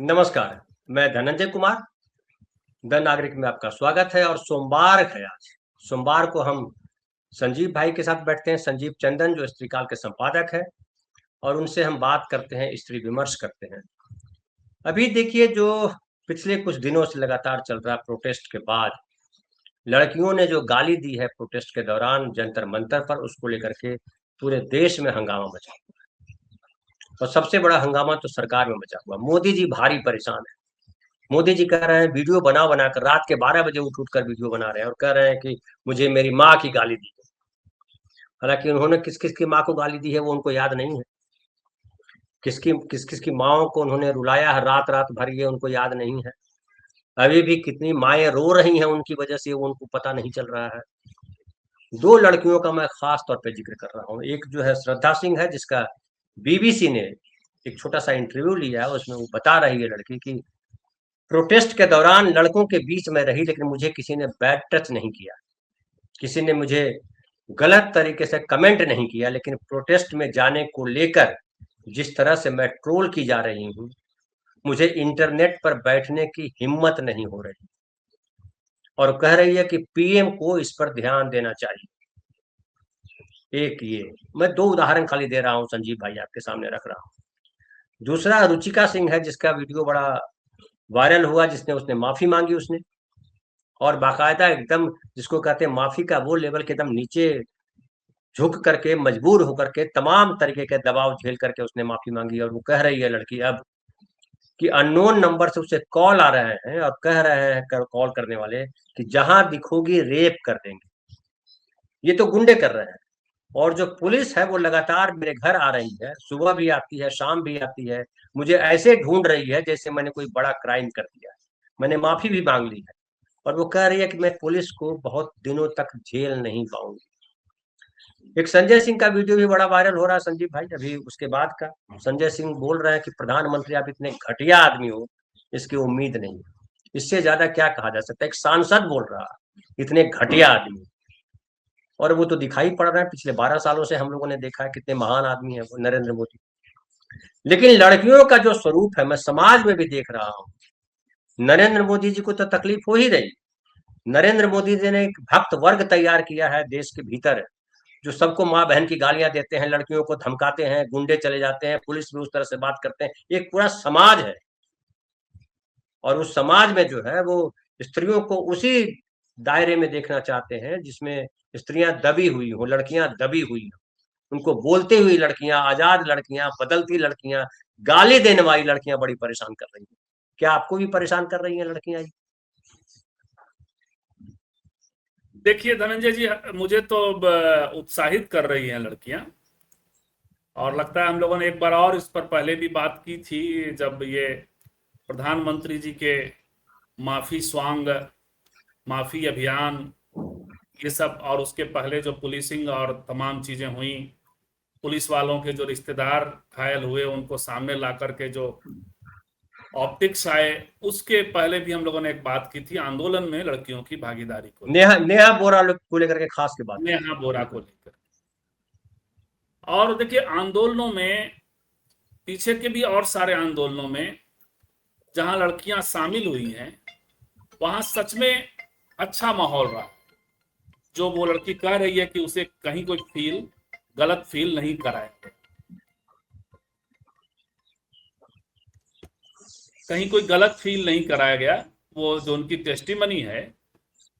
नमस्कार, मैं धनंजय कुमार, द नागरिक में आपका स्वागत है। और सोमवार है आज। सोमवार को हम संजीव भाई के साथ बैठते हैं, संजीव चंदन जो स्त्रीकाल के संपादक है, और उनसे हम बात करते हैं, स्त्री विमर्श करते हैं। अभी देखिए, जो पिछले कुछ दिनों से लगातार चल रहा प्रोटेस्ट के बाद लड़कियों ने जो गाली दी है प्रोटेस्ट के दौरान जंतर मंतर पर, उसको लेकर के पूरे देश में हंगामा मचा हुआ है। और सबसे बड़ा हंगामा तो सरकार में मचा हुआ। मोदी जी भारी परेशान है। मोदी जी कह रहे हैं, वीडियो बना बनाकर रात के 12 बजे उठ कर वीडियो बना रहे हैं और कह रहे हैं कि मुझे मेरी माँ की गाली दी है। हालांकि उन्होंने किस किस की माँ को गाली दी है वो उनको याद नहीं है। किस किस की माओ को उन्होंने रुलाया है रात रात भर, ये उनको याद नहीं है। अभी भी कितनी माएँ रो रही हैं उनकी वजह से, वो उनको पता नहीं चल रहा है। दो लड़कियों का मैं खास तौर पे जिक्र कर रहा हूँ। एक जो है श्रद्धा सिंह है, जिसका बीबीसी ने एक छोटा सा इंटरव्यू लिया है। उसमें वो बता रही है लड़की की, प्रोटेस्ट के दौरान लड़कों के बीच में रही, लेकिन मुझे किसी ने बैड टच नहीं किया, किसी ने मुझे गलत तरीके से कमेंट नहीं किया, लेकिन प्रोटेस्ट में जाने को लेकर जिस तरह से मैं ट्रोल की जा रही हूँ, मुझे इंटरनेट पर बैठने की हिम्मत नहीं हो रही। और कह रही है कि पीएम को इस पर ध्यान देना चाहिए। एक ये मैं दो उदाहरण खाली दे रहा हूँ, संजीव भाई आपके सामने रख रहा हूँ। दूसरा रुचिका सिंह है, जिसका वीडियो बड़ा वायरल हुआ, जिसने उसने माफी मांगी उसने, और बाकायदा एकदम जिसको कहते हैं माफी का वो लेवल के एकदम नीचे झुक करके, मजबूर होकर के, तमाम तरीके के दबाव झेल करके उसने माफी मांगी। और वो कह रही है लड़की अब कि अननोन नंबर से उसे कॉल आ रहे हैं और कह रहे हैं कॉल करने वाले कि जहां दिखोगी रेप कर देंगे। ये तो गुंडे कर रहे हैं। और जो पुलिस है वो लगातार मेरे घर आ रही है, सुबह भी आती है, शाम भी आती है, मुझे ऐसे ढूंढ रही है जैसे मैंने कोई बड़ा क्राइम कर दिया है। मैंने माफी भी मांग ली है, और वो कह रही है कि मैं पुलिस को बहुत दिनों तक झेल नहीं पाऊंगी। एक संजय सिंह का वीडियो भी बड़ा वायरल हो रहा है, संजीव भाई, अभी उसके बाद का। संजय सिंह बोल रहे हैं कि प्रधानमंत्री आप इतने घटिया आदमी हो, इसकी उम्मीद नहीं। इससे ज्यादा क्या कहा जा सकता है। एक सांसद बोल रहा है इतने घटिया आदमी। और वो तो दिखाई पड़ रहा है, पिछले 12 सालों से हम लोगों ने देखा है कितने महान आदमी है वो नरेंद्र मोदी। लेकिन लड़कियों का जो स्वरूप है, मैं समाज में भी देख रहा हूँ। नरेंद्र मोदी जी को तो तकलीफ हो ही रही। नरेंद्र मोदी जी ने एक भक्त वर्ग तैयार किया है देश के भीतर, जो सबको माँ बहन की गालियां देते हैं, लड़कियों को धमकाते हैं, गुंडे चले जाते हैं, पुलिस भी उस तरह से बात करते हैं। एक पूरा समाज है, और उस समाज में जो है वो स्त्रियों को उसी दायरे में देखना चाहते हैं जिसमें स्त्रियां दबी हुई हो, लड़कियां दबी हुई हो, उनको बोलते हुई लड़कियां, आजाद लड़कियां, बदलती लड़कियां, गाली देने वाली लड़कियां बड़ी परेशान कर रही हैं। क्या आपको भी परेशान कर रही हैं लड़कियां? देखिए धनंजय जी, मुझे तो उत्साहित कर रही हैं लड़कियां। और लगता है हम लोगों ने एक बार और इस पर पहले भी बात की थी, जब ये प्रधानमंत्री जी के माफी स्वांग, माफी अभियान, ये सब, और उसके पहले जो पुलिसिंग और तमाम चीजें हुई, पुलिस वालों के जो रिश्तेदार घायल हुए उनको सामने ला करके जो ऑप्टिक्स आए, उसके पहले भी हम लोगों ने एक बात की थी आंदोलन में लड़कियों की भागीदारी को लेकर, नेहा नेहा बोरा को लेकर के खास की बात की। नेहा बोरा को लेकर। और देखिए आंदोलनों में, पीछे के भी और सारे आंदोलनों में जहां लड़कियां शामिल हुई हैं, वहां सच में अच्छा माहौल रहा। जो वो लड़की कह रही है कि उसे कहीं कोई गलत फील नहीं कराया, कहीं कोई गलत फील नहीं कराया गया। वो जो उनकी टेस्टिमनी है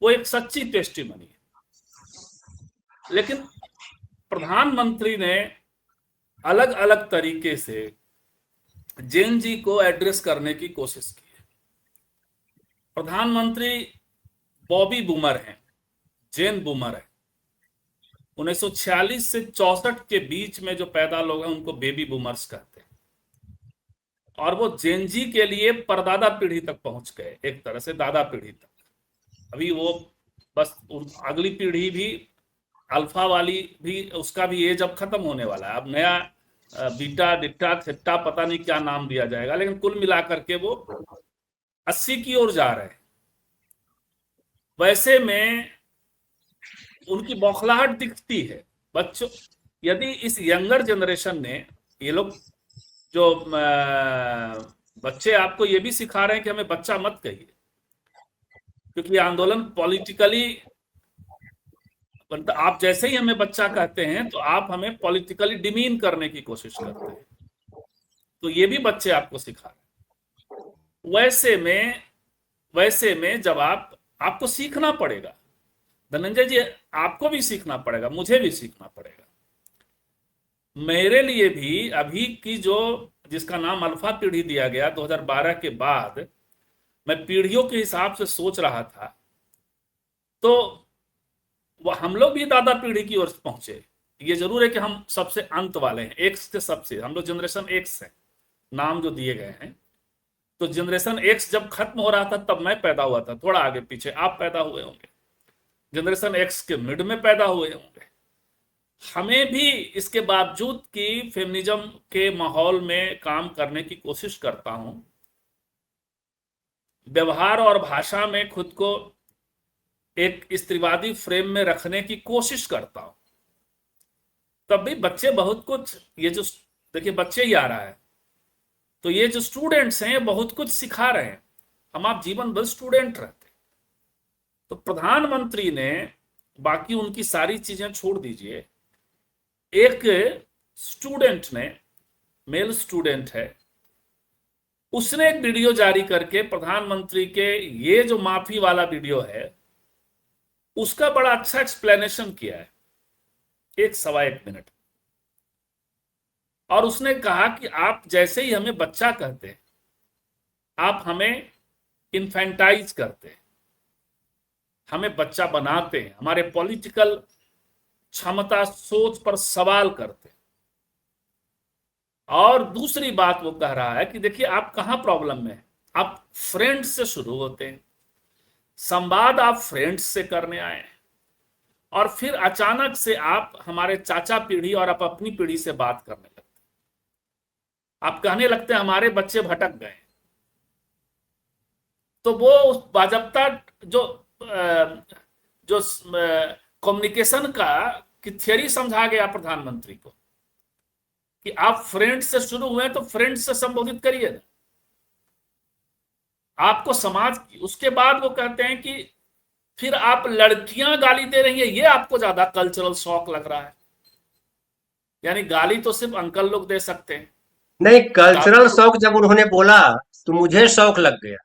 वो एक सच्ची टेस्टिमनी है। लेकिन प्रधानमंत्री ने अलग अलग तरीके से जेन जी को एड्रेस करने की कोशिश की है। प्रधानमंत्री बॉबी बूमर हैं, जेन बूमर है। 1946 से 64 के बीच में जो पैदा लोग हैं उनको बेबी बूमर्स कहते हैं। और वो जेन जी के लिए परदादा पीढ़ी तक पहुंच गए, एक तरह से दादा पीढ़ी तक। अभी वो बस अगली पीढ़ी भी, अल्फा वाली भी, उसका भी एज अब खत्म होने वाला है। अब नया बीटा, डिट्टा, थिट्टा, पता नहीं क्या नाम दिया जाएगा, लेकिन कुल मिलाकर के वो 80 की ओर जा रहे हैं। वैसे में उनकी बौखलाहट दिखती है बच्चों। यदि इस यंगर जनरेशन ने, ये लोग जो बच्चे आपको ये भी सिखा रहे हैं कि हमें बच्चा मत कहिए, क्योंकि आंदोलन पॉलिटिकली, आप जैसे ही हमें बच्चा कहते हैं तो आप हमें पॉलिटिकली डिमीन करने की कोशिश करते हैं। तो ये भी बच्चे आपको सिखा रहे हैं। वैसे में जब आपको सीखना पड़ेगा धनंजय जी, आपको भी सीखना पड़ेगा, मुझे भी सीखना पड़ेगा। मेरे लिए भी अभी की जिसका नाम अल्फा पीढ़ी दिया गया 2012 के बाद, मैं पीढ़ियों के हिसाब से सोच रहा था, तो वो हम लोग भी दादा पीढ़ी की ओर पहुंचे। ये जरूर है कि हम सबसे अंत वाले हैं, एक्स के सबसे, हम लोग जनरेशन एक्स हैं, नाम जो दिए गए हैं। तो जनरेशन एक्स जब खत्म हो रहा था तब मैं पैदा हुआ था, थोड़ा आगे पीछे आप पैदा हुए होंगे, जनरेशन एक्स के मिड में पैदा हुए होंगे। हमें भी इसके बावजूद कि फेमिनिज्म के माहौल में काम करने की कोशिश करता हूं, व्यवहार और भाषा में खुद को एक स्त्रीवादी फ्रेम में रखने की कोशिश करता हूं, तब भी बच्चे बहुत कुछ, ये जो देखिए बच्चे ही आ रहा है, तो ये जो स्टूडेंट्स हैं बहुत कुछ सिखा रहे हैं। हम आप जीवन भर स्टूडेंट रहते। तो प्रधानमंत्री ने, बाकी उनकी सारी चीजें छोड़ दीजिए, एक स्टूडेंट ने, मेल स्टूडेंट है, उसने एक वीडियो जारी करके प्रधानमंत्री के ये जो माफी वाला वीडियो है उसका बड़ा अच्छा एक्सप्लेनेशन किया है, 1 सवा 1 मिनट। और उसने कहा कि आप जैसे ही हमें बच्चा कहते हैं, आप हमें इन्फेंटाइज करते हैं, हमें बच्चा बनाते हैं, हमारे पॉलिटिकल क्षमता सोच पर सवाल करते हैं। और दूसरी बात वो कह रहा है कि देखिए आप कहां प्रॉब्लम में हैं, आप फ्रेंड्स से शुरू होते हैं, संवाद आप फ्रेंड्स से करने आए हैं, और फिर अचानक से आप हमारे चाचा पीढ़ी और आप अपनी पीढ़ी से बात करने लगते हैं। आप कहने लगते हैं हमारे बच्चे भटक गए। तो वो उस बाजप्ता जो जो कम्युनिकेशन की थियरी समझा गया प्रधानमंत्री को कि आप फ्रेंड से शुरू हुए तो फ्रेंड से संबोधित करिए ना, आपको समाज की। उसके बाद वो कहते हैं कि फिर आप लड़कियां गाली दे रही है, ये आपको ज्यादा कल्चरल शॉक लग रहा है। यानी गाली तो सिर्फ अंकल लोग दे सकते हैं। नहीं, कल्चरल तो शौक जब उन्होंने बोला तो मुझे शौक लग गया।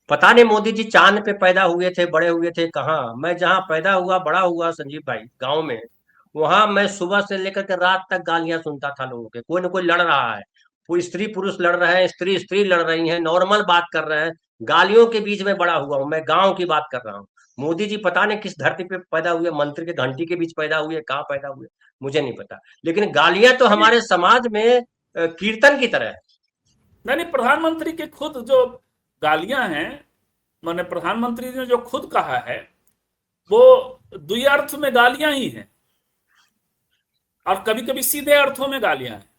पता नहीं मोदी जी चांद पे पैदा हुए थे, बड़े हुए थे कहाँ। मैं जहाँ पैदा हुआ बड़ा हुआ संजीव भाई, गांव में, वहां मैं सुबह से लेकर के रात तक गालियां सुनता था लोगों के। कोई ना कोई लड़ रहा है, कोई स्त्री पुरुष लड़ रहे हैं, स्त्री स्त्री लड़ रही है, नॉर्मल बात कर रहे हैं। गालियों के बीच में बड़ा हुआ हूँ मैं, गांव की बात कर रहा हूँ। मोदी जी पता नहीं किस धरती पे पैदा हुए, मंत्री के घंटी के बीच पैदा हुए, कहाँ पैदा हुए, मुझे नहीं पता। लेकिन गालियां तो हमारे समाज में कीर्तन की तरह है। नहीं, प्रधानमंत्री के खुद जो गालियां हैं, मैंने प्रधानमंत्री ने जो खुद कहा है वो द्व्यर्थ में गालियां ही हैं, और कभी कभी सीधे अर्थों में गालियां हैं।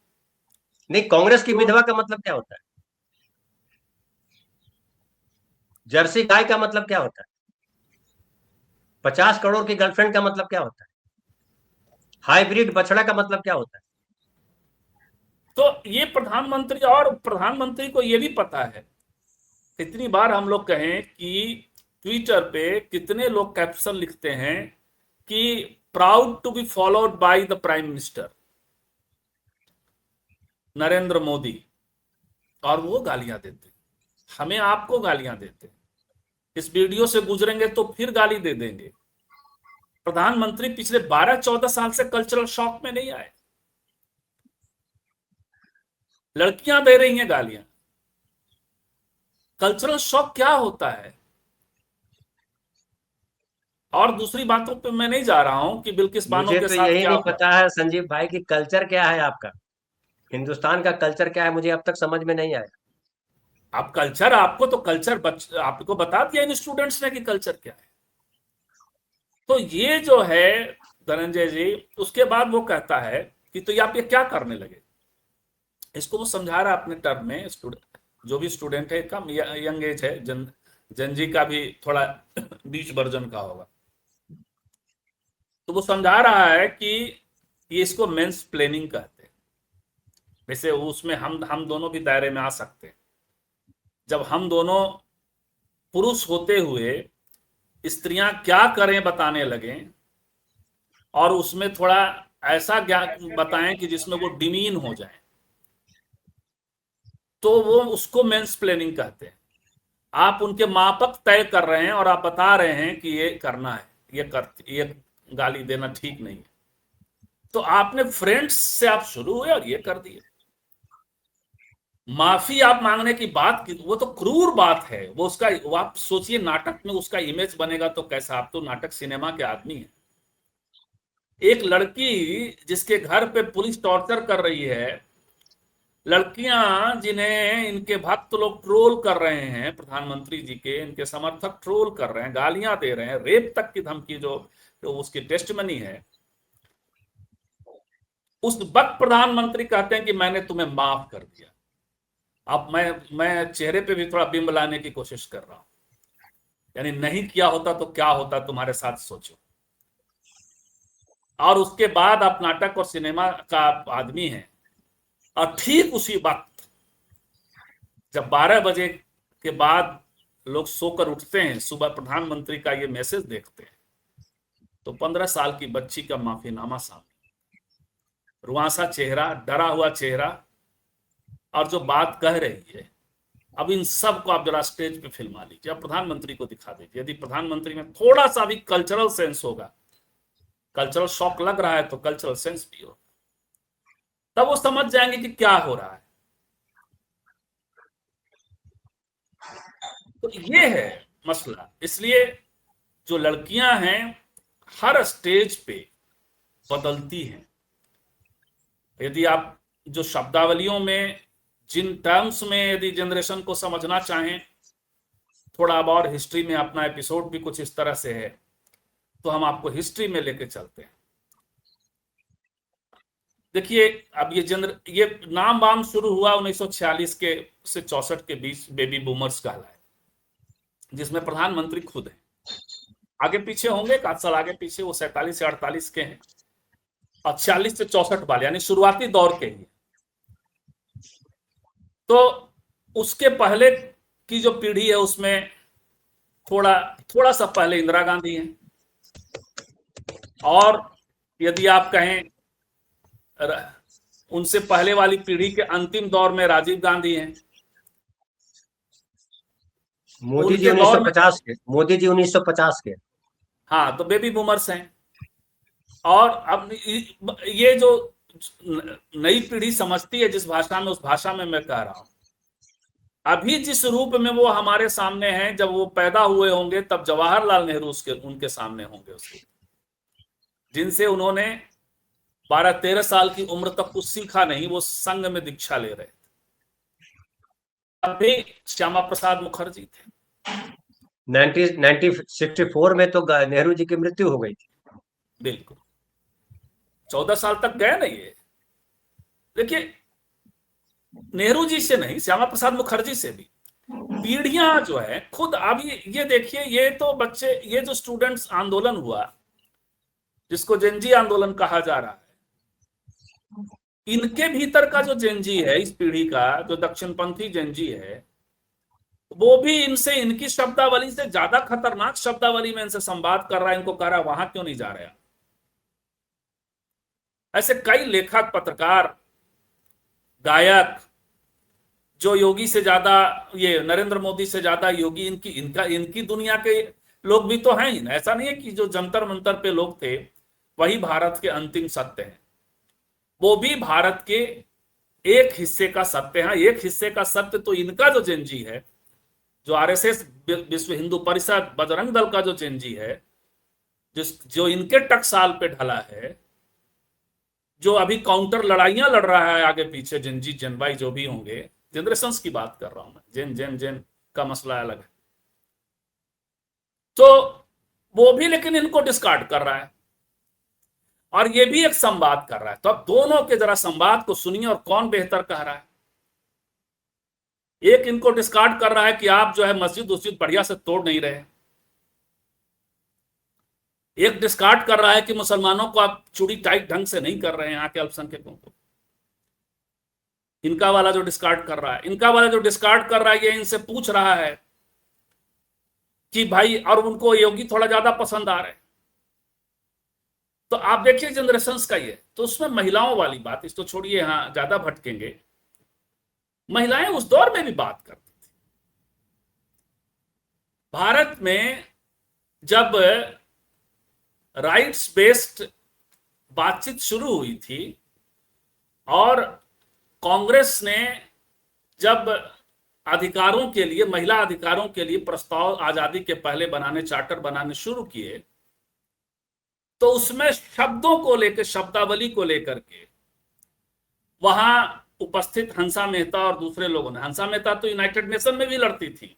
नहीं, कांग्रेस की तो विधवा का मतलब क्या होता है? जर्सी गाय का मतलब क्या होता है? 50 करोड़ की गर्लफ्रेंड का मतलब क्या होता है? हाइब्रिड बछड़ा का मतलब क्या होता है? तो ये प्रधानमंत्री, और प्रधानमंत्री को ये भी पता है। कितनी बार हम लोग कहें कि ट्विटर पे कितने लोग कैप्शन लिखते हैं कि proud to be followed by the prime minister Narendra Modi, और वो गालियां देते हैं, हमें आपको गालियां देते हैं। इस वीडियो से गुजरेंगे तो फिर गाली दे देंगे। प्रधानमंत्री पिछले 12-14 साल से कल्चरल शॉक में नहीं आए। लड़कियां दे रही हैं गालियां। कल्चरल शॉक क्या होता है? और दूसरी बातों पे मैं नहीं जा रहा हूं कि बिल्किस बानो मुझे के तो साथ यही क्या नहीं हुआ। पता है संजीव भाई कि कल्चर क्या है आपका, हिंदुस्तान का कल्चर क्या है, मुझे अब तक समझ में नहीं आया। आप कल्चर, आपको तो कल्चर आपको बता दिया इन स्टूडेंट्स ने कि कल्चर क्या है। तो ये जो है धनंजय जी, उसके बाद वो कहता है कि तो ये आप ये क्या करने लगे। इसको वो समझा रहा है अपने टर्म में। स्टूडेंट, जो भी स्टूडेंट है, कम यंग एज है, जनजी का भी थोड़ा बीच वर्जन का होगा। तो वो समझा रहा है कि ये इसको मेंस प्लेनिंग कहते हैं। वैसे उसमें हम दोनों भी दायरे में आ सकते हैं। जब हम दोनों पुरुष होते हुए स्त्रियां क्या करें बताने लगे, और उसमें थोड़ा ऐसा ज्ञान बताएं कि जिसमें वो डिमीन हो जाए, तो वो उसको मेंसप्लेनिंग कहते हैं। आप उनके मापक तय कर रहे हैं और आप बता रहे हैं कि ये करना है, ये गाली देना ठीक नहीं है। तो आपने फ्रेंड्स से आप शुरू हुए और ये कर दिए। माफी आप मांगने की बात की, वो तो क्रूर बात है। वो आप सोचिए, नाटक में उसका इमेज बनेगा तो कैसा। आप तो नाटक सिनेमा के आदमी हैं। एक लड़की जिसके घर पे पुलिस टॉर्चर कर रही है, लड़कियां जिन्हें इनके भक्त लोग ट्रोल कर रहे हैं, प्रधानमंत्री जी के इनके समर्थक ट्रोल कर रहे हैं, गालियां दे रहे हैं, रेप तक की धमकी जो उसकी टेस्टमनी है, उस वक्त प्रधानमंत्री कहते हैं कि मैंने तुम्हें माफ कर दिया। अब मैं चेहरे पे भी थोड़ा बिंब लाने की कोशिश कर रहा हूं, यानी नहीं किया होता तो क्या होता तुम्हारे साथ, सोचो। और उसके बाद आप नाटक और सिनेमा का आदमी हैं, और ठीक उसी वक्त जब 12 बजे के बाद लोग सोकर उठते हैं, सुबह प्रधानमंत्री का ये मैसेज देखते हैं, तो 15 साल की बच्ची का माफीनामा सामने, रुआंसा चेहरा, डरा हुआ चेहरा, और जो बात कह रही है। अब इन सब को आप जरा स्टेज पे फिल्मा लीजिए, अब प्रधानमंत्री को दिखा दीजिए। यदि प्रधानमंत्री में थोड़ा सा भी कल्चरल सेंस होगा, कल्चरल शॉक लग रहा है तो कल्चरल सेंस भी हो, तब वो समझ जाएंगे कि क्या हो रहा है। तो ये है मसला। इसलिए जो लड़कियां हैं हर स्टेज पे बदलती हैं। यदि आप जो शब्दावलियों में, जिन टर्म्स में यदि जनरेशन को समझना चाहें, थोड़ा अब और हिस्ट्री में, अपना एपिसोड भी कुछ इस तरह से है, तो हम आपको हिस्ट्री में लेके चलते हैं। देखिए, अब ये नाम वाम शुरू हुआ 1946 के से 64 के बीच, बेबी बूमर्स कहलाए, जिसमें प्रधानमंत्री खुद हैं। आगे पीछे होंगे, एक आध साल आगे पीछे, वो 47 से 48 के हैं, और 46 से 64 वाले, यानी शुरुआती दौर के ही। तो उसके पहले की जो पीढ़ी है उसमें थोड़ा थोड़ा सा पहले इंदिरा गांधी हैं, और यदि आप कहें उनसे पहले वाली पीढ़ी के अंतिम दौर में राजीव गांधी हैं। मोदी जी उनके दौर में 1950 के, मोदी जी 1950 के। हाँ, तो बेबी बूमर्स हैं। और अब ये जो नई पीढ़ी समझती है जिस भाषा में, उस भाषा में मैं कह रहा हूं, अभी जिस रूप में वो हमारे सामने हैं, जब वो पैदा हुए होंगे तब जवाहरलाल नेहरू उनके सामने होंगे, उस रूप जिनसे उन्होंने 12-13 साल की उम्र तक कुछ सीखा नहीं, वो संघ में दीक्षा ले रहे थे। अभी श्यामा प्रसाद मुखर्जी थे। 1964 में तो नेहरू जी की मृत्यु हो गई थी। बिल्कुल, 14 साल तक गए ना ये। देखिए, नेहरू जी से नहीं, श्यामा प्रसाद मुखर्जी से भी पीढ़ियां जो है खुद। अब ये देखिए, ये तो बच्चे, ये जो स्टूडेंट्स आंदोलन हुआ, जिसको जेनजी आंदोलन कहा जा रहा है, इनके भीतर का जो जेनजी है, इस पीढ़ी का जो दक्षिणपंथी जेनजी है, वो भी इनसे, इनकी शब्दावली से ज्यादा खतरनाक शब्दावली में इनसे संवाद कर रहा है। इनको कह रहा है वहां क्यों नहीं जा रहे। ऐसे कई लेखक, पत्रकार, गायक, जो योगी से ज्यादा, ये नरेंद्र मोदी से ज्यादा योगी, इनकी दुनिया के लोग भी तो हैं ही ना। ऐसा नहीं है कि जो जंतर मंतर पे लोग थे वही भारत के अंतिम सत्य हैं। वो भी भारत के एक हिस्से का सत्य है। एक हिस्से का सत्य तो इनका जो जेनजी है, जो आरएसएस, विश्व हिंदू परिषद, बजरंग दल का जो जेनजी है, जो इनके टकसाल पे ढला है, जो अभी काउंटर लड़ाइयां लड़ रहा है आगे पीछे, जेनजी, जेनवाई जो भी होंगे, जनरेशंस की बात कर रहा हूं मैं, जेन का मसला अलग है। तो वो भी लेकिन इनको डिस्कार्ड कर रहा है, और ये भी एक संवाद कर रहा है। तो अब दोनों के जरा संवाद को सुनिए और कौन बेहतर कह रहा है। एक इनको डिस्कार्ड कर रहा है कि आप जो है मस्जिद उस्जिद बढ़िया से तोड़ नहीं रहे। एक डिस्कार्ड कर रहा है कि मुसलमानों को आप चूड़ी टाइट ढंग से नहीं कर रहे हैं, यहाँ के अल्पसंख्यकों को। इनका वाला जो डिस्कार्ड कर रहा है, इनका वाला जो डिस्कार्ड कर रहा है, ये इनसे पूछ रहा है कि भाई, और उनको योगी थोड़ा ज्यादा पसंद आ रहे हैं। तो आप देखिए जनरेशन का ये, तो उसमें महिलाओं वाली बात, इस तो छोड़िए, यहां ज्यादा भटकेंगे। महिलाएं उस दौर में भी बात करती थी। भारत में जब राइट्स बेस्ड बातचीत शुरू हुई थी और कांग्रेस ने जब अधिकारों के लिए, महिला अधिकारों के लिए प्रस्ताव आजादी के पहले बनाने, चार्टर बनाने शुरू किए, तो उसमें शब्दों को लेकर, शब्दावली को लेकर के वहां उपस्थित हंसा मेहता और दूसरे लोगों ने, हंसा मेहता तो यूनाइटेड नेशन में भी लड़ती थी,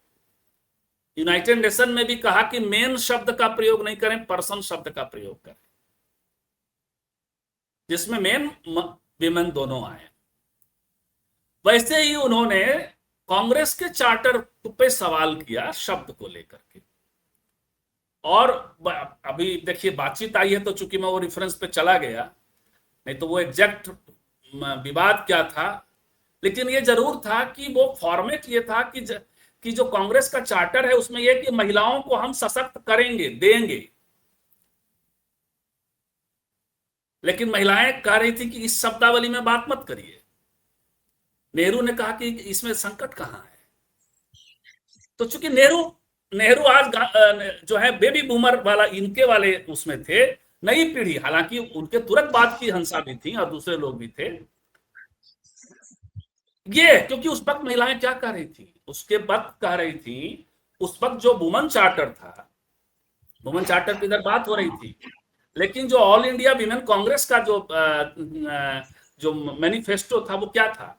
यूनाइटेड नेशन में भी कहा कि मेन शब्द का प्रयोग नहीं करें, पर्सन शब्द का प्रयोग करें, जिसमें मेन विमेन दोनों आए। वैसे ही उन्होंने कांग्रेस के चार्टर पे सवाल किया शब्द को लेकर के। और अभी देखिए बातचीत आई है, तो चूंकि मैं वो रेफरेंस पे चला गया, नहीं तो वो एग्जैक्ट विवाद क्या था, लेकिन ये जरूर था कि वो फॉर्मेट ये था कि जो कांग्रेस का चार्टर है उसमें यह कि महिलाओं को हम सशक्त करेंगे, देंगे, लेकिन महिलाएं कह रही थी कि इस शब्दावली में बात मत करिए। नेहरू ने कहा कि इसमें संकट कहां है। तो चूंकि नेहरू आज जो है बेबी बूमर वाला, इनके वाले उसमें थे, नई पीढ़ी, हालांकि उनके तुरंत बाद की हंसा भी थी और दूसरे लोग भी थे। ये क्योंकि उस वक्त महिलाएं क्या कह रही थी, उसके वक्त कह रही थी, उस वक्त जो वुमन चार्टर था, वुमन चार्टर की इधर बात हो रही थी, लेकिन जो ऑल इंडिया विमेन कांग्रेस का जो मैनिफेस्टो था वो क्या था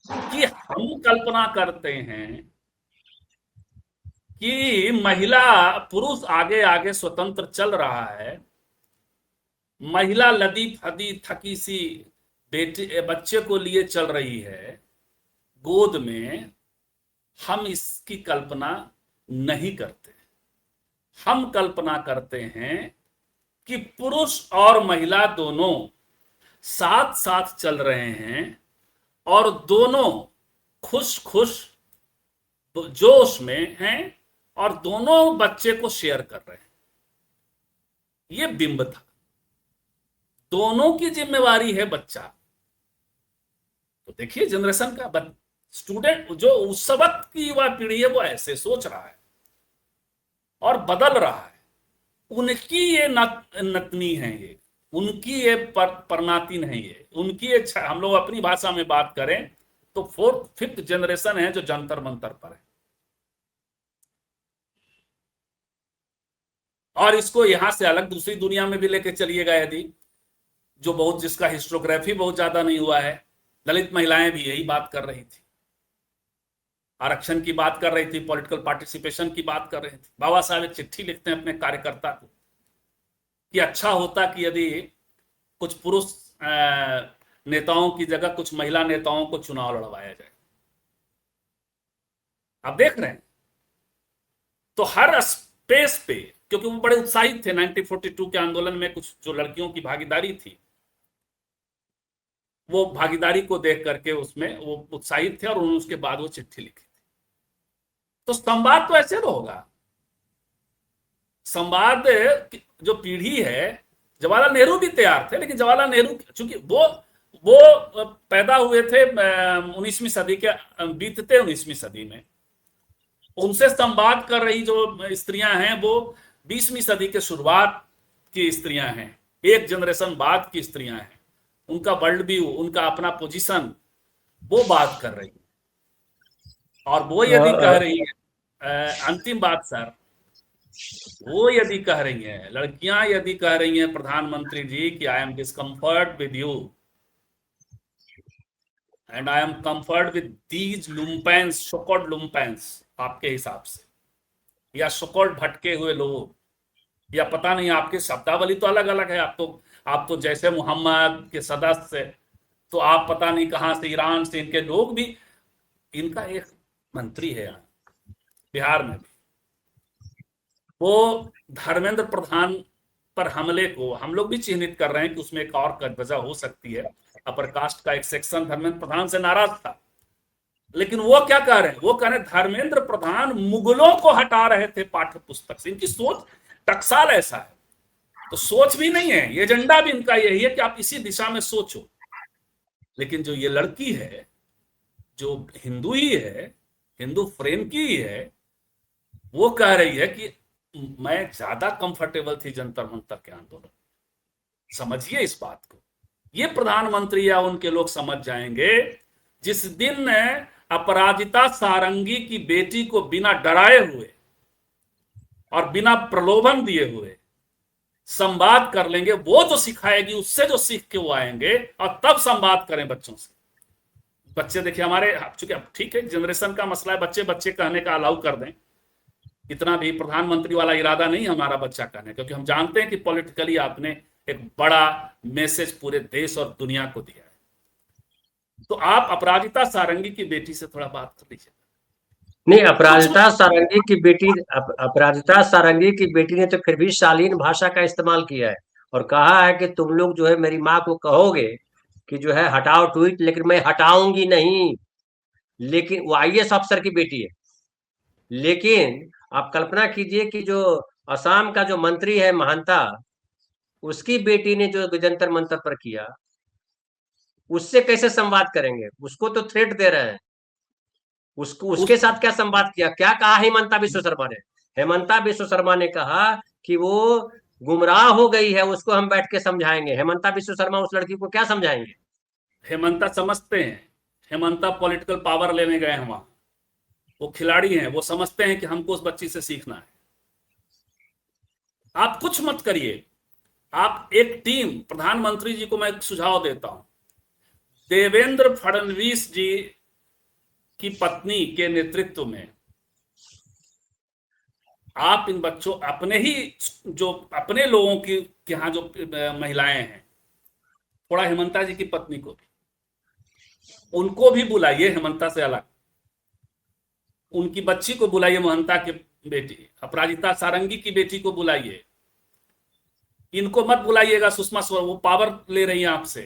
कि हम कल्पना करते हैं कि महिला, पुरुष आगे आगे स्वतंत्र चल रहा है, महिला लदी फदी थकी सी बेटे बच्चे को लिए चल रही है गोद में, हम इसकी कल्पना नहीं करते। हम कल्पना करते हैं कि पुरुष और महिला दोनों साथ साथ चल रहे हैं और दोनों खुश खुश जोश में हैं और दोनों बच्चे को शेयर कर रहे हैं। ये बिंब था, दोनों की जिम्मेवारी है बच्चा। तो देखिए जनरेशन का स्टूडेंट, जो उस वक्त की युवा पीढ़ी है, वो ऐसे सोच रहा है और बदल रहा है। उनकी ये नतनी है, ये उनकी ये परनातिन है, ये उनकी ये, हम लोग अपनी भाषा में बात करें तो 4th 5th जनरेशन है जो जंतर मंतर पर है। और इसको यहां से अलग दूसरी दुनिया में भी लेके चलिएगा, यदि जो बहुत, जिसका हिस्टोग्राफी बहुत ज्यादा नहीं हुआ है, दलित महिलाएं भी यही बात कर रही थी, आरक्षण की बात कर रही थी, पॉलिटिकल पार्टिसिपेशन की बात कर रही थी। बाबा साहब एक चिट्ठी लिखते हैं अपने कार्यकर्ता को कि अच्छा होता कि यदि कुछ पुरुष नेताओं की जगह कुछ महिला नेताओं को चुनाव लड़वाया जाए। आप देख रहे हैं, तो हर स्पेस पे, क्योंकि वो बड़े उत्साहित थे 1942 के आंदोलन में, कुछ जो लड़कियों की भागीदारी थी, वो भागीदारी को देख करके उसमें वो उत्साहित थे और उन्होंने उसके बाद वो चिट्ठी लिखी थी। तो संवाद तो ऐसे होगा, संवाद जो पीढ़ी है, जवाहरलाल नेहरू भी तैयार थे, लेकिन जवाहरलाल नेहरू चूंकि वो पैदा हुए थे 19वीं सदी के बीतते 19वीं सदी में, उनसे संवाद कर रही जो स्त्रियां हैं वो 20वीं सदी के शुरुआत की स्त्रियां हैं, एक जनरेशन बाद की स्त्रियां हैं। उनका वर्ल्ड व्यू, उनका अपना पोजीशन, वो बात कर रही है। और वो यदि कह रही है, अंतिम बात सर, वो यदि कह रही है, लड़कियां यदि कह रही हैं प्रधानमंत्री जी कि I am discomfort with you and I am comfort with these lumpens, so called lumpens, आपके हिसाब से, या शोकॉल्ड भटके हुए लोग, या पता नहीं, आपकी शब्दावली तो अलग अलग है। आप तो जैसे मोहम्मद के सदस्य, तो आप पता नहीं कहां से, ईरान से, इनके लोग भी, इनका एक मंत्री है बिहार में भी, वो धर्मेंद्र प्रधान पर हमले को हम लोग भी चिन्हित कर रहे हैं कि उसमें एक और वजह हो सकती है। अपर कास्ट का एक सेक्शन धर्मेंद्र प्रधान से नाराज था, लेकिन वो क्या कह रहे हैं, वो कह रहे हैं धर्मेंद्र प्रधान मुगलों को हटा रहे थे पाठ्य पुस्तक से। इनकी सोच टकसाल ऐसा है, तो सोच भी नहीं है, एजेंडा भी इनका यही है कि आप इसी दिशा में सोचो। लेकिन जो ये लड़की है, जो हिंदू ही है, हिंदू फ्रेम की ही है, वो कह रही है कि मैं ज्यादा कंफर्टेबल थी जंतर मंतर के आंदोलन। समझिए इस बात को, ये प्रधानमंत्री या उनके लोग समझ जाएंगे जिस दिन अपराजिता सारंगी की बेटी को बिना डराए हुए और बिना प्रलोभन दिए हुए संवाद कर लेंगे, वो जो सिखाएगी उससे जो सीख के वो आएंगे और तब संवाद करें बच्चों से। बच्चे देखिए हमारे, चूंकि ठीक है जनरेशन का मसला है, बच्चे बच्चे कहने का अलाउ कर दें, इतना भी प्रधानमंत्री वाला इरादा नहीं हमारा बच्चा कहने, क्योंकि हम जानते हैं कि पॉलिटिकली आपने एक बड़ा मैसेज पूरे देश और दुनिया को दिया है। तो आप अपराजिता सारंगी की बेटी से थोड़ा बात कर लीजिए। नहीं, अपराजिता सारंगी की बेटी, अपराजिता सारंगी की बेटी ने तो फिर भी शालीन भाषा का इस्तेमाल किया है और कहा है कि तुम लोग जो है मेरी माँ को कहोगे कि जो है हटाओ ट्वीट, लेकिन मैं हटाऊंगी नहीं। लेकिन वो आईएएस अफसर की बेटी है, लेकिन आप कल्पना कीजिए कि जो असम का जो मंत्री है महंता, उसकी बेटी ने जो जंतर मंतर पर किया, उससे कैसे संवाद करेंगे? उसको तो थ्रेट दे रहे हैं। उसको उसके साथ क्या संवाद किया, क्या कहा हेमंता विश्व शर्मा ने? हेमंता विश्व शर्मा ने कहा कि वो गुमराह हो गई है, उसको हम बैठ के समझाएंगे। हेमंता विश्व शर्मा उस लड़की को क्या समझाएंगे? हेमंता समझते हैं, हेमंता पॉलिटिकल पावर लेने गए हैं वहां, वो खिलाड़ी हैं, वो समझते हैं कि हमको उस बच्ची से सीखना है। आप कुछ मत करिए, आप एक टीम, प्रधानमंत्री जी को मैं एक सुझाव देता हूं, देवेंद्र फडणवीस जी की पत्नी के नेतृत्व में आप इन बच्चों, अपने ही जो अपने लोगों की यहाँ जो महिलाएं हैं, थोड़ा हेमंता जी की पत्नी को भी, उनको भी बुलाइए, हेमंता से अलग उनकी बच्ची को बुलाइए, महंता की बेटी अपराजिता सारंगी की बेटी को बुलाइए। इनको मत बुलाइएगा सुषमा स्वराज, वो पावर ले रही है आपसे,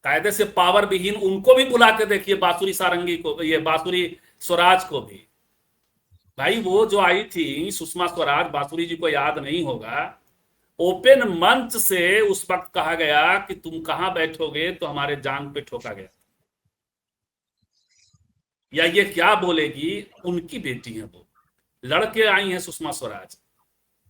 कायदे से पावर विहीन उनको भी बुला के देखिए, बांसुरी सारंगी को, ये बांसुरी स्वराज को भी। भाई वो जो आई थी सुषमा स्वराज, बांसुरी जी को याद नहीं होगा, ओपन मंच से उस वक्त कहा गया कि तुम कहां बैठोगे तो हमारे जान पे ठोका गया, या ये क्या बोलेगी, उनकी बेटी है वो, लड़के आई हैं सुषमा स्वराज,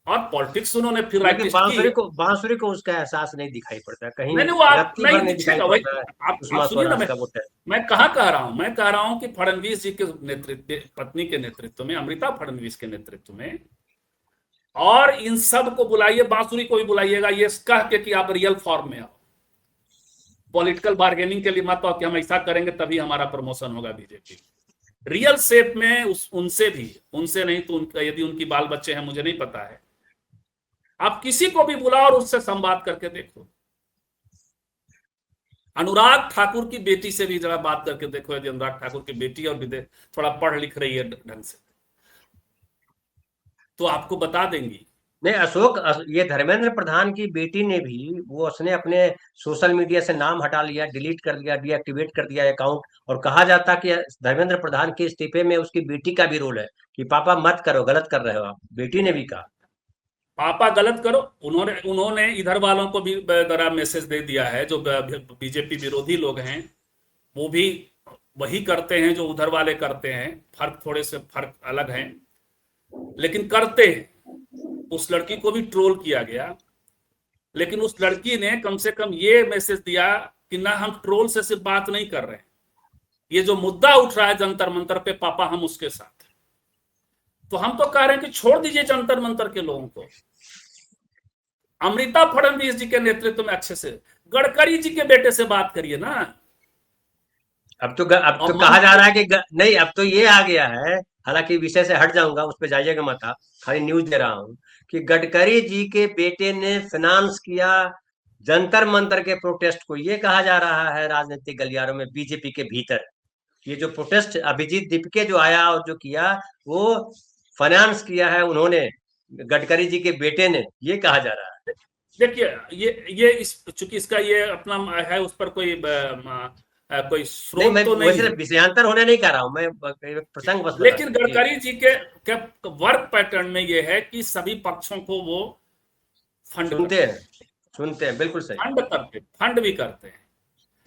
और पॉलिटिक्स उन्होंने फिर लेकिन बांसुरी को उसका एहसास नहीं दिखाई पड़ता कहीं, नहीं नहीं, वो आप रत्ती भर नहीं ठीक दिखाई है, वही पड़ता है आप सुषमा सुनिए ना, स्वराज का वोट है। मैं कहा कह रहा हूं, मैं कह रहा हूं कि फडणवीस जी के नेतृत्व, पत्नी के नेतृत्व में, अमृता फडणवीस के नेतृत्व में, और इन सब को बुलाइए, बांसुरी को भी बुलाइएगा, ये कह के कि आप रियल फॉर्म में आओ, पॉलिटिकल बार्गेनिंग के लिए मत आओ कि हम ऐसा करेंगे तभी हमारा प्रमोशन होगा बीजेपी। रियल शेप में उनसे भी, उनसे नहीं तो यदि उनकी बाल बच्चे हैं मुझे नहीं पता है, आप किसी को भी बुलाओ और उससे संवाद करके देखो। अनुराग ठाकुर की बेटी से भी जरा बात करके देखो, यदि अनुराग ठाकुर की बेटी और विदेश थोड़ा पढ़ लिख रही है ढंग से तो आपको बता देंगी। नहीं अशोक, ये धर्मेंद्र प्रधान की बेटी ने भी, वो उसने अपने सोशल मीडिया से नाम हटा लिया, डिलीट कर दिया, डीएक्टिवेट कर दिया अकाउंट, और कहा जाता कि धर्मेंद्र प्रधान के इस्तीफे में उसकी बेटी का भी रोल है कि पापा मत करो, गलत कर रहे हो आप। बेटी ने भी कहा पापा गलत करो, उन्होंने उन्होंने इधर वालों को भी जरा मैसेज दे दिया है, जो बीजेपी विरोधी लोग हैं वो भी वही करते हैं जो उधर वाले करते हैं, फर्क थोड़े से फर्क अलग हैं लेकिन करते हैं। उस लड़की को भी ट्रोल किया गया, लेकिन उस लड़की ने कम से कम ये मैसेज दिया कि ना, हम ट्रोल से सिर्फ बात नहीं कर रहे हैं, ये जो मुद्दा उठ रहा है जंतर मंतर पे, पापा हम उसके साथ। तो हम तो कह रहे हैं कि छोड़ दीजिए जंतर मंतर के लोगों को, अमृता फडणवीस जी के नेतृत्व में अच्छे से, गडकरी जी के बेटे से बात करिए ना। अब तो कहा जा रहा है कि नहीं, अब तो ये आ गया है, हालांकि विषय से हट जाऊंगा, उस पर जाइएगा मत आप, खाली न्यूज दे रहा हूं कि गडकरी जी के बेटे ने फाइनेंस किया जंतर मंतर के प्रोटेस्ट को। ये कहा जा रहा है राजनीतिक गलियारों में, बीजेपी के भीतर, ये जो प्रोटेस्ट अभिजीत दीपके जो आया और जो किया, वो फाइनेंस किया है उन्होंने, गडकरी जी के बेटे ने, ये कहा जा रहा है। देखिए ये इस चूंकि इसका ये अपना है, उस पर कोई कोई नहीं, मैं स्रोत तो नहीं वैसे है। विषयांतर होने नहीं कह रहा हूँ, मैं एक प्रसंग बस बता लेकिन रहा हूँ जी। गडकरी जी के वर्क पैटर्न में ये है कि सभी पक्षों को वो फंड सुनते करते हैं, हैं, सुनते हैं, बिल्कुल सही। फंड भी करते हैं।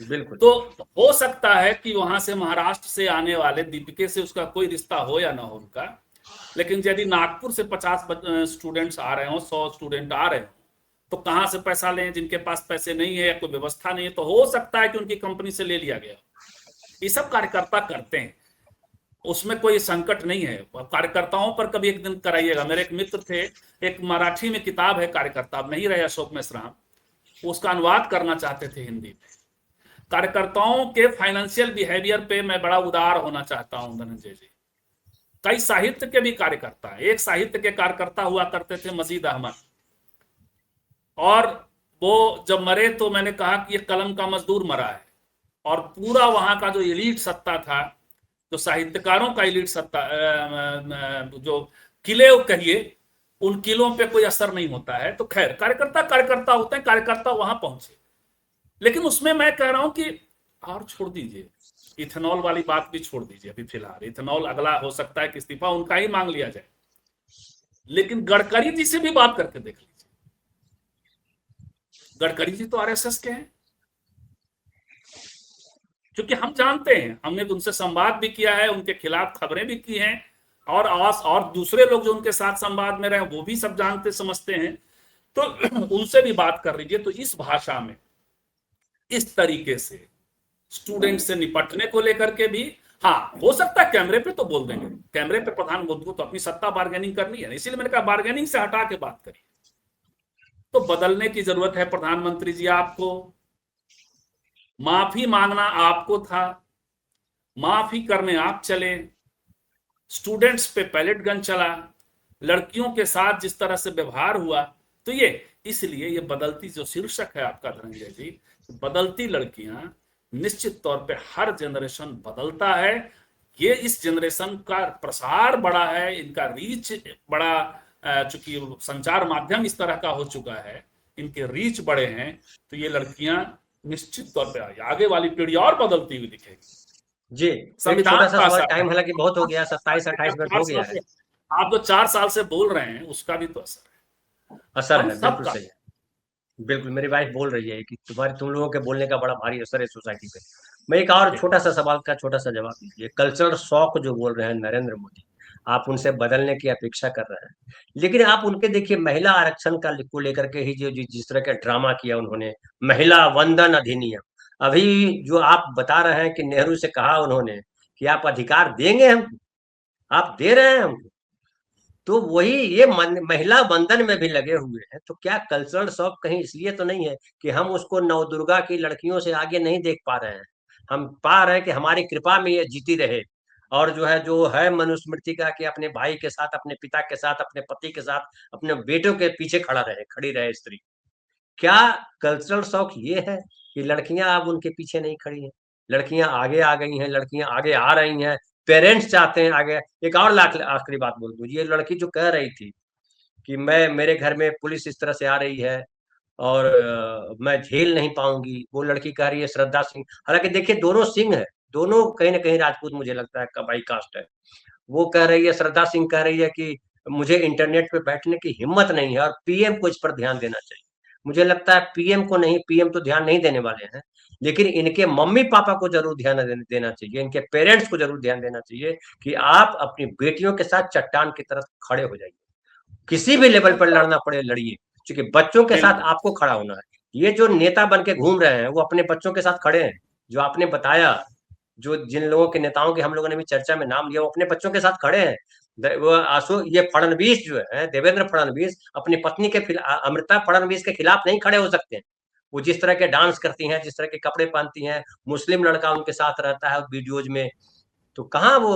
बिल्कुल। तो हो सकता है कि वहां से महाराष्ट्र से आने वाले दीपिके से उसका कोई रिश्ता हो या ना हो उनका, लेकिन यदि नागपुर से 50 स्टूडेंट्स आ रहे हो, 100 स्टूडेंट आ रहे हो, तो कहां से पैसा लें? जिनके पास पैसे नहीं है या कोई व्यवस्था नहीं है, तो हो सकता है कि उनकी कंपनी से ले लिया गया। ये सब कार्यकर्ता करते हैं, उसमें कोई संकट नहीं है। कार्यकर्ताओं पर कभी एक दिन कराइएगा। मेरे एक मित्र थे, एक मराठी में किताब है कार्यकर्ता, अब नहीं रहे अशोक मेश्राम, उसका अनुवाद करना चाहते थे हिंदी में। कार्यकर्ताओं के फाइनेंशियल बिहेवियर पे मैं बड़ा उदार होना चाहता हूं धनंजय जी। कई साहित्य के भी कार्यकर्ता, एक साहित्य के कार्यकर्ता हुआ करते थे मजीद अहमद, और वो जब मरे तो मैंने कहा कि ये कलम का मजदूर मरा है। और पूरा वहां का जो एलीट सत्ता था, जो साहित्यकारों का एलीट सत्ता, जो किले कहिए, उन किलों पे कोई असर नहीं होता है। तो खैर, कार्यकर्ता कार्यकर्ता होते हैं, कार्यकर्ता वहां पहुंचे। लेकिन उसमें मैं कह रहा हूं कि और छोड़ दीजिए, इथेनॉल वाली बात भी छोड़ दीजिए अभी फिलहाल। इथेनॉल अगला हो सकता है कि इस्तीफा उनका ही मांग लिया जाए, लेकिन गडकरी जी से भी बात करके देख लीजिए। गडकरी जी तो आरएसएस के हैं, क्योंकि हम जानते हैं, हमने उनसे संवाद भी किया है, उनके खिलाफ खबरें भी की हैं, और दूसरे लोग जो उनके साथ संवाद में रहे वो भी सब जानते समझते हैं। तो उनसे भी बात कर लीजिए। तो इस भाषा में, इस तरीके से स्टूडेंट से निपटने को लेकर के भी, हाँ हो सकता है कैमरे पे तो बोल देंगे, कैमरे पे प्रधानमंत्री को तो अपनी सत्ता बार्गेनिंग करनी है, इसीलिए मैंने कहा बार्गेनिंग से हटा के बात करिए। तो बदलने की जरूरत है प्रधानमंत्री जी आपको। माफी मांगना आपको था, माफी करने आप चले। स्टूडेंट्स पे पैलेट गन चला, लड़कियों के साथ जिस तरह से व्यवहार हुआ, तो ये इसलिए ये बदलती जो शीर्षक है आपका धनंजय जी, बदलती लड़कियां, निश्चित तौर पे हर जनरेशन बदलता है। ये इस जनरेशन का प्रसार बड़ा है, इनका रीच बड़ा, चूंकि संचार माध्यम इस तरह का हो चुका है, इनके रीच बड़े हैं, तो ये लड़कियां निश्चित तौर पे आगे वाली पीढ़ी और बदलती हुई दिखेगी। जी। एक छोटा संविधान सा का सवाल, असर है। टाइम हालांकि बहुत हो गया, 27-28 मिनट चार हो गया साल है। से आप जो 4 साल से बोल रहे हैं, उसका भी तो असर है असर हम है, बिल्कुल सबका। सही है। बिल्कुल, मेरी वाइफ बोल रही है कि तुम लोगों के बोलने का बड़ा भारी असर है सोसाइटी पे। मैं एक और छोटा सा सवाल का छोटा सा जवाब दीजिए। कल्चरल शॉक जो बोल रहे हैं नरेंद्र मोदी, आप उनसे बदलने की अपेक्षा कर रहे हैं, लेकिन आप उनके देखिए महिला आरक्षण का को लेकर के ही जो जिस तरह का ड्रामा किया उन्होंने, महिला वंदन अधिनियम, अभी जो आप बता रहे हैं कि नेहरू से कहा उन्होंने कि आप अधिकार देंगे हमको, आप दे रहे हैं हमको, तो वही ये महिला बंधन में भी लगे हुए हैं। तो क्या कल्चरल शॉक कहीं इसलिए तो नहीं है कि हम उसको नवदुर्गा की लड़कियों से आगे नहीं देख पा रहे हैं? हम पा रहे हैं कि हमारी कृपा में ये जीती रहे, और जो है मनुस्मृतिका कि अपने भाई के साथ, अपने पिता के साथ, अपने पति के साथ, अपने बेटों के पीछे खड़ी रहे स्त्री। क्या कल्चरल शौक ये है कि लड़कियां अब उनके पीछे नहीं खड़ी हैं? लड़कियां आगे आ गई हैं, लड़कियां आगे आ रही हैं, पेरेंट्स चाहते हैं आगे। एक और लाख आखिरी बात बोल दूं, ये लड़की जो कह रही थी कि मैं मेरे घर में पुलिस इस तरह से आ रही है और मैं झेल नहीं पाऊंगी, वो लड़की कह रही है श्रद्धा सिंह, हालांकि देखिए दोनों सिंह है, दोनों कहीं ना कहीं राजपूत मुझे लगता है कबाई कास्ट है। वो कह रही है, श्रद्धा सिंह कह रही है कि मुझे इंटरनेट पे बैठने की हिम्मत नहीं है और पीएम को इस पर ध्यान देना चाहिए। मुझे लगता है पीएम को नहीं, पीएम तो ध्यान नहीं देने वाले हैं, लेकिन इनके मम्मी पापा को जरूर ध्यान देना चाहिए, इनके पेरेंट्स को जरूर ध्यान देना चाहिए कि आप अपनी बेटियों के साथ चट्टान की तरफ खड़े हो जाइए। किसी भी लेवल पर लड़ना पड़े लड़िए, क्योंकि बच्चों के साथ बिल्कुल आपको खड़ा होना है। ये जो नेता बन के घूम रहे हैं वो अपने बच्चों के साथ खड़े हैं, जो आपने बताया, जो जिन लोगों के नेताओं के हम लोगों ने भी चर्चा में नाम लिया, वो अपने बच्चों के साथ खड़े हैं। वो आशु ये फडणवीस जो है, देवेंद्र फडणवीस अपनी पत्नी के अमृता फडणवीस के खिलाफ नहीं खड़े हो सकते हैं। वो जिस तरह के डांस करती हैं, जिस तरह के कपड़े पहनती हैं, मुस्लिम लड़का उनके साथ रहता है वीडियोज में, तो कहाँ वो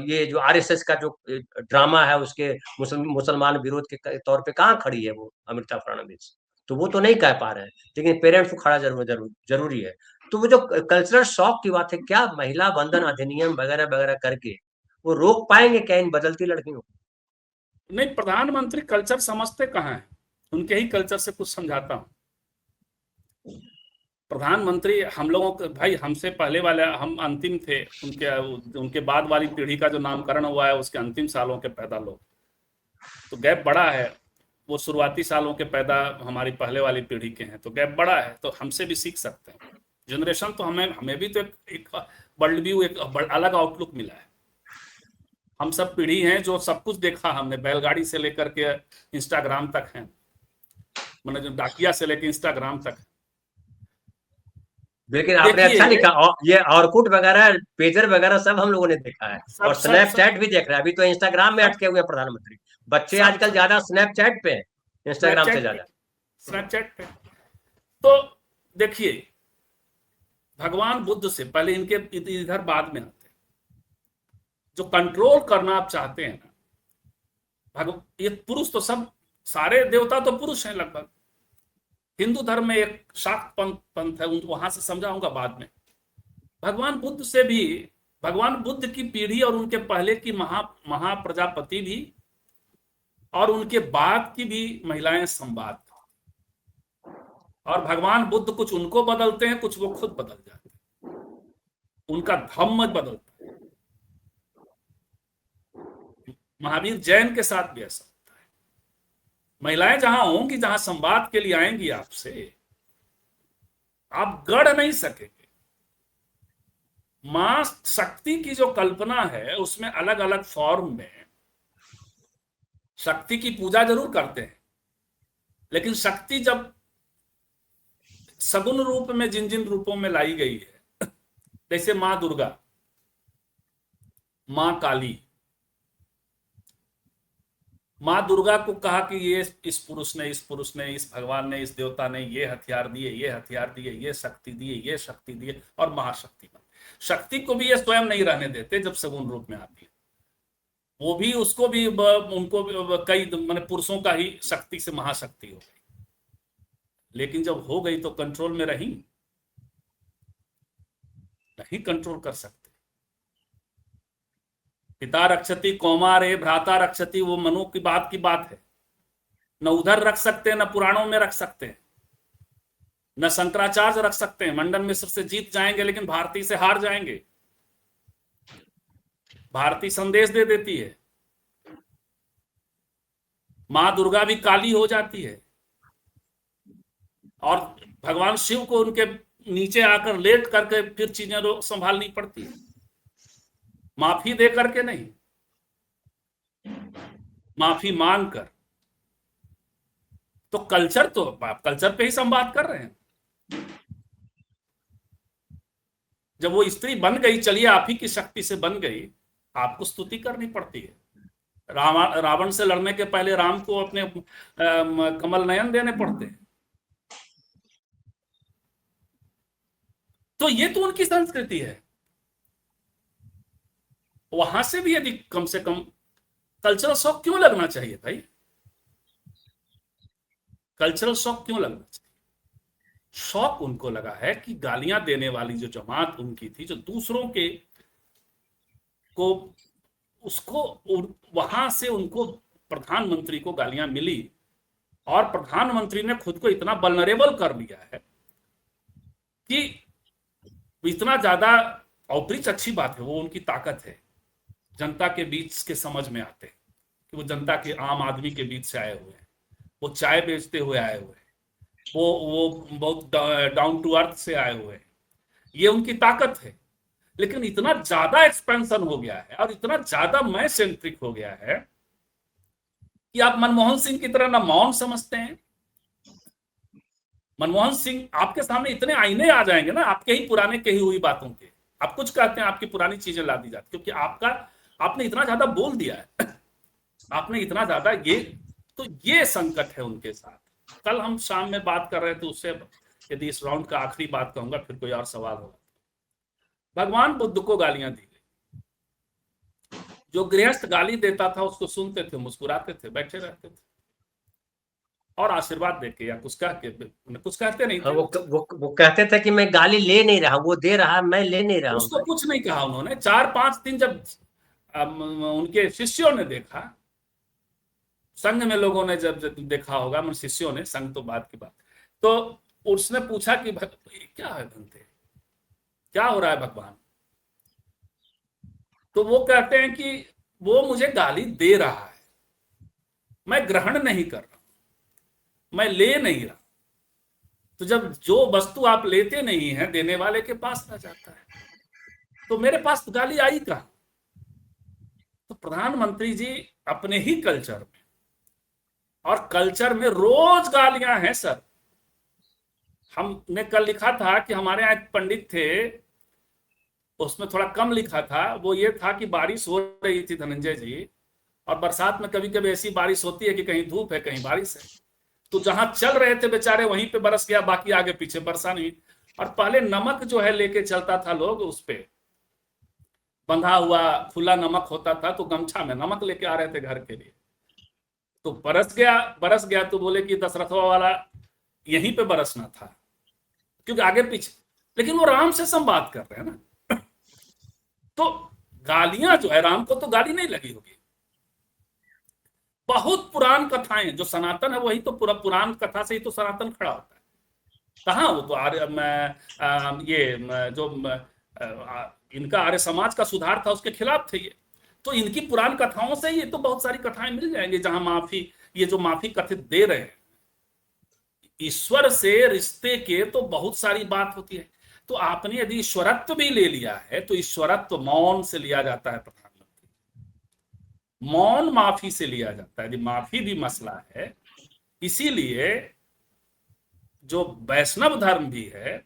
ये जो आरएसएस का जो ड्रामा है उसके मुसलमान विरोध के तौर पे कहाँ खड़ी है वो अमृता फडणवीस? तो वो तो नहीं कह पा रहे हैं, लेकिन पेरेंट्स को खड़ा जरूरी है। तो वो जो कल्चरल शॉक की बात है, क्या महिला बंधन अधिनियम वगैरह वगैरह करके वो रोक पाएंगे क्या इन बदलती लड़कियों को? नहीं, प्रधानमंत्री कल्चर समझते कहाँ है? उनके ही कल्चर से कुछ समझाता हूँ। प्रधानमंत्री हम लोगों के भाई, हमसे पहले वाले हम अंतिम थे, उनके बाद वाली पीढ़ी का जो नामकरण हुआ है उसके अंतिम सालों के पैदा लोग, तो गैप बड़ा है। वो शुरुआती सालों के पैदा हमारी पहले वाली पीढ़ी के हैं, तो गैप बड़ा है, तो हमसे भी सीख सकते हैं। जनरेशन तो हमें भी तो एक वर्ल्ड व्यू, एक अलग आउटलुक मिला है। हम सब पीढ़ी हैं जो सब कुछ देखा हमने, बैलगाड़ी से लेकर के इंस्टाग्राम तक है, मतलब जो डाकिया से लेकर इंस्टाग्राम तक। लेकिन आपने अच्छा लिखा, और ये ऑरकुट वगैरह, पेजर वगैरह सब हम लोगों ने देखा है, और स्नैपचैट भी देख रहे हैं। अभी तो इंस्टाग्राम में अटके हुए प्रधानमंत्री, बच्चे आजकल ज्यादा स्नैपचैट पे हैं, इंस्टाग्राम से ज्यादा स्नैपचैट पे। तो देखिए, भगवान बुद्ध से पहले इनके इधर बाद में आते हैं, जो कंट्रोल करना आप चाहते हैं ना, ये पुरुष तो सब, सारे देवता तो पुरुष हैं लगभग। हिंदू धर्म में एक शाक्त पंथ है, वहां से समझाऊंगा बाद में। भगवान बुद्ध से भी, भगवान बुद्ध की पीढ़ी और उनके पहले की महाप्रजापति भी, और उनके बाद की भी महिलाएं संवाद, और भगवान बुद्ध कुछ उनको बदलते हैं, कुछ वो खुद बदल जाते हैं, उनका धम्म बदलता है। महावीर जैन के साथ भी ऐसा होता है। महिलाएं जहां होंगी, जहां संवाद के लिए आएंगी आपसे, आप गढ़ नहीं सकेंगे। मां शक्ति की जो कल्पना है, उसमें अलग अलग फॉर्म में शक्ति की पूजा जरूर करते हैं, लेकिन शक्ति जब सगुण रूप में जिन जिन रूपों में लाई गई है, जैसे मां दुर्गा, मां काली, मां दुर्गा को कहा कि ये इस पुरुष ने, इस भगवान ने, इस देवता ने ये हथियार दिए, ये हथियार दिए, ये शक्ति दिए, ये शक्ति दिए, और महाशक्ति बन। शक्ति को भी ये स्वयं नहीं रहने देते जब सगुण रूप में आती है, वो भी, उसको भी, उनको भी कई माने पुरुषों का ही शक्ति से महाशक्ति हो गई, लेकिन जब हो गई तो कंट्रोल में रही नहीं, कंट्रोल कर सकते। पिता रक्षति कौमारे भ्राता रक्षति, वो मनु की बात है। न उधर रख सकते हैं, न पुराणों में रख सकते हैं, न शंकराचार्य रख सकते हैं। मंडन मिश्र से जीत जाएंगे, लेकिन भारती से हार जाएंगे। भारती संदेश दे देती है, मां दुर्गा भी काली हो जाती है, और भगवान शिव को उनके नीचे आकर लेट करके फिर चीजें संभालनी पड़ती है, माफी दे करके नहीं, माफी मांग कर। तो कल्चर, तो आप कल्चर पे ही संवाद कर रहे हैं। जब वो स्त्री बन गई, चलिए आप ही की शक्ति से बन गई, आपको स्तुति करनी पड़ती है। रावण से लड़ने के पहले राम को अपने कमल नयन देने पड़ते हैं। तो ये तो उनकी संस्कृति है। वहां से भी यदि कम से कम कल्चरल शॉक क्यों लगना चाहिए भाई? कल्चरल शॉक क्यों लगना चाहिए? शौक उनको लगा है कि गालियां देने वाली जो जमात उनकी थी, जो दूसरों के को, उसको वहां से उनको प्रधानमंत्री को गालियां मिली, और प्रधानमंत्री ने खुद को इतना वल्नरेबल कर लिया है कि इतना ज्यादा आउटरीच, अच्छी बात है, वो उनकी ताकत है। जनता के बीच के समझ में आते हैं कि वो जनता के, आम आदमी के बीच से आए हुए हैं, वो चाय बेचते हुए आए हुए हैं, वो बहुत डाउन टू अर्थ से आए हुए हैं, ये उनकी ताकत है। लेकिन इतना ज्यादा एक्सपेंशन हो गया है, और इतना ज्यादा मैं सेंट्रिक हो गया है कि आप मनमोहन सिंह की तरह ना मौन समझते हैं। मनमोहन सिंह, आपके सामने इतने आईने आ जाएंगे ना आपके ही पुराने कही हुई बातों के, आप कुछ कहते हैं, आपकी पुरानी चीजें ला दी जाती, क्योंकि आपने इतना ज्यादा बोल दिया है, आपने इतना ज्यादा ये संकट है उनके साथ। कल हम शाम में बात कर रहे थे उससे, यदि इस राउंड का आखिरी बात कहूंगा, फिर कोई और सवाल होगा। भगवान बुद्ध को गालियां दी गई, जो गृहस्थ गाली देता था उसको सुनते थे, मुस्कुराते थे, बैठे रहते थे, और आशीर्वाद देके या कुछ कह के, कुछ कहते नहीं थे। वो कहते थे कि मैं गाली ले नहीं रहा, वो दे रहा, मैं ले नहीं रहा। उसको कुछ नहीं कहा उन्होंने। 4-5 दिन जब उनके शिष्यों ने देखा संघ में लोगों ने जब देखा होगा, मेरे शिष्यों ने, संघ तो बात की बात, तो उसने पूछा कि क्या है बनते, क्या हो रहा है भगवान? तो वो कहते हैं कि वो मुझे गाली दे रहा है, मैं ग्रहण नहीं कर रहा, मैं ले नहीं रहा। तो जब जो वस्तु आप लेते नहीं है, देने वाले के पास ना जाता है, तो मेरे पास तो गाली आई कहां? तो प्रधानमंत्री जी अपने ही कल्चर में, और कल्चर में रोज गालियां हैं सर। हमने कल लिखा था कि हमारे यहाँ एक पंडित थे, उसमें थोड़ा कम लिखा था, वो ये था कि बारिश हो रही थी धनंजय जी, और बरसात में कभी कभी ऐसी बारिश होती है कि कहीं धूप है कहीं बारिश है, तो जहां चल रहे थे बेचारे वहीं पे बरस गया, बाकी आगे पीछे बरसा नहीं। और पहले नमक जो है लेके चलता था लोग, उस पे बंधा हुआ खुला नमक होता था, तो गमछा में नमक लेके आ रहे थे घर के लिए, तो बरस गया तो बोले कि दशरथवा वाला यहीं पे बरसना था, क्योंकि आगे पीछे, लेकिन वो राम से संवाद कर रहे हैं ना। तो गालियां जो है, राम को तो गाली नहीं लगी होगी। बहुत पुरान कथाएं, जो सनातन है वही तो पूरा पुरान कथा से ही तो सनातन खड़ा होता है। कहाँ वो तो इनका आर्य समाज का सुधार था, उसके खिलाफ थे ये। तो इनकी पुरान कथाओं से ये तो बहुत सारी कथाएं मिल जाएंगी, जहां माफी, ये जो माफी कथित दे रहे हैं, ईश्वर से रिश्ते के तो बहुत सारी बात होती है। तो आपने यदि ईश्वरत्व भी ले लिया है, तो ईश्वरत्व मौन से लिया जाता है, प्रधानमंत्री, मौन माफी से लिया जाता है, यदि माफी भी मसला है। इसीलिए जो वैष्णव धर्म भी है,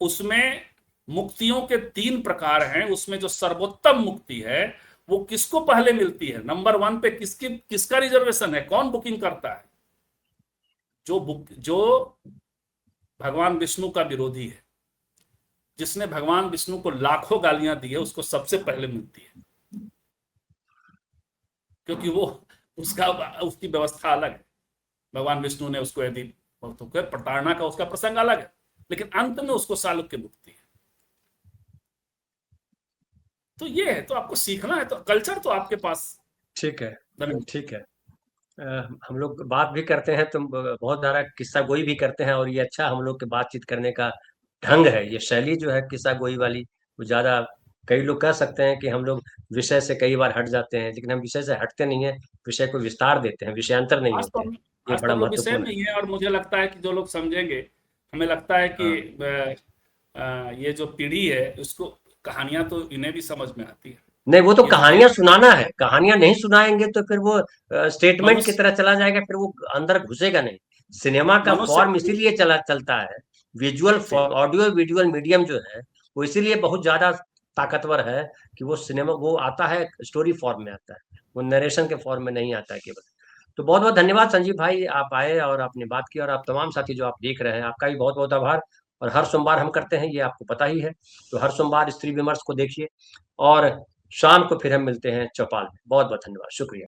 उसमें मुक्तियों के 3 प्रकार हैं। उसमें जो सर्वोत्तम मुक्ति है वो किसको पहले मिलती है? नंबर 1 पे किसका रिजर्वेशन है? कौन बुकिंग करता है? जो भगवान विष्णु का विरोधी है, जिसने भगवान विष्णु को लाखों गालियां दी है, उसको सबसे पहले मिलती है, क्योंकि वो उसकी व्यवस्था अलग है। भगवान विष्णु ने उसको यदि तो प्रताड़ना का उसका प्रसंग अलग है, लेकिन अंत में उसको सालोक्य मुक्ति है। तो ये है, तो आपको सीखना है, तो कल्चर तो आपके पास। ठीक है, ठीक है। हम लोग बात भी करते हैं तो बहुत सारा किस्सा गोई भी करते हैं, और ये अच्छा हम लोग के बातचीत करने का ढंग है, ये शैली जो है किस्सा गोई वाली, वो ज्यादा, कई लोग कह सकते हैं कि हम लोग विषय से कई बार हट जाते हैं, लेकिन हम विषय से हटते नहीं है, विषय को विस्तार देते हैं, विषयांतर नहीं आज तो होते हैं। हम ये आज तो बड़ा हम लोग विषय महत्वपूर्ण में है। ही है, और मुझे लगता है कि जो लोग समझेंगे, हमें लगता है कि हाँ, ये जो पीढ़ी है उसको कहानियां तो इन्हें भी समझ में आती है। नहीं, वो तो ये जो कहानियां सुनाना है, कहानियां नहीं सुनाएंगे तो फिर वो स्टेटमेंट की मनुष्य तरह चला जाएगा, फिर वो अंदर घुसेगा नहीं। सिनेमा का मनुष्य फॉर्म इसीलिए चलता है, विजुअल जी, ऑडियो विजुअल मीडियम जो है, वो इसीलिए बहुत ज्यादा ताकतवर है कि वो सिनेमा वो आता है, स्टोरी फॉर्म में आता है, वो नरेशन के फॉर्म में नहीं आता है केवल। तो बहुत बहुत धन्यवाद संजीव भाई, आप आए और आपने बात की, और आप तमाम साथी जो आप देख रहे हैं, आपका भी बहुत बहुत आभार। और हर सोमवार हम करते हैं, ये आपको पता ही है, तो हर सोमवार स्त्री विमर्श को देखिए, और शाम को फिर हम मिलते हैं चौपाल में। बहुत बहुत धन्यवाद, शुक्रिया।